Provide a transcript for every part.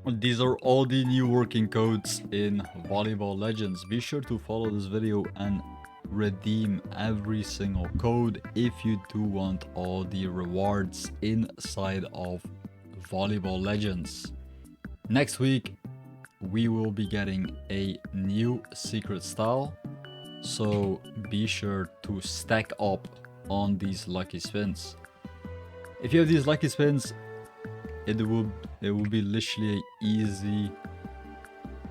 These are all the new working codes in Volleyball Legends. Be sure to follow this video and redeem every single code if you do want all the rewards inside of Volleyball Legends. Next week we will be getting a new secret style, so be sure to stack up on these lucky spins. If you have these lucky spins, it will be literally a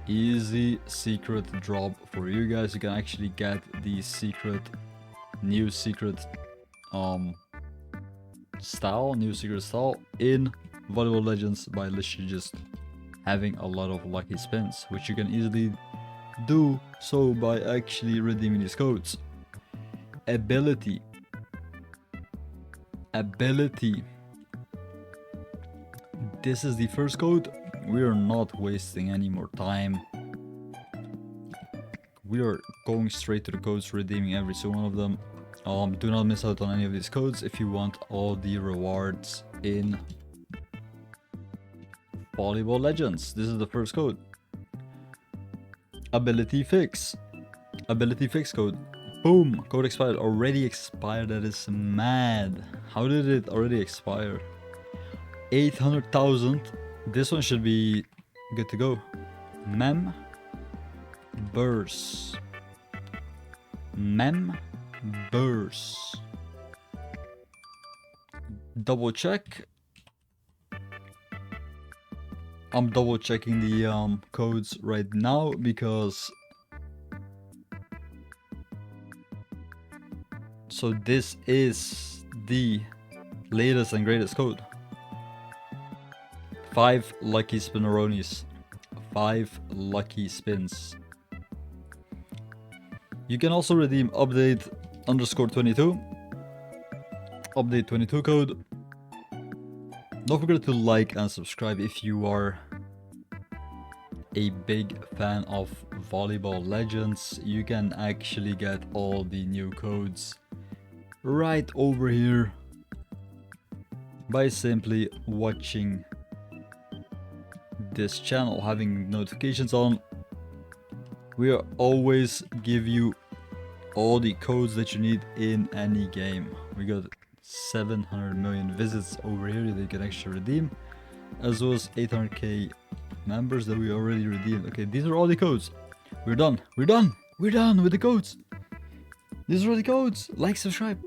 easy secret drop for you guys. You can actually get the new secret style in Volleyball Legends by literally just having a lot of lucky spins, which you can easily do so by actually redeeming these codes. Ability. This is the first code. We are not wasting any more time. We are going straight to the codes, redeeming every single one of them. Do not miss out on any of these codes if you want all the rewards in Volleyball Legends. This is the first code. Ability fix code. Boom, code expired. Already expired. That is mad. How did it already expire? 800,000. This one should be good to go. Members. Double check. I'm double checking the codes right now because so this is the latest and greatest code. 5 lucky spinneronis. 5 lucky spins. You can also redeem update_22. Update 22 code. Don't forget to like and subscribe if you are a big fan of Volleyball Legends. You can actually get all the new codes right over here by simply watching this channel, having notifications on. We always give you all the codes that you need in any game. We got 700 million visits over here that you can actually redeem, as well as 800k members that we already redeemed. Okay, these are all the codes. We're done with the codes. These are all the codes. Like, subscribe.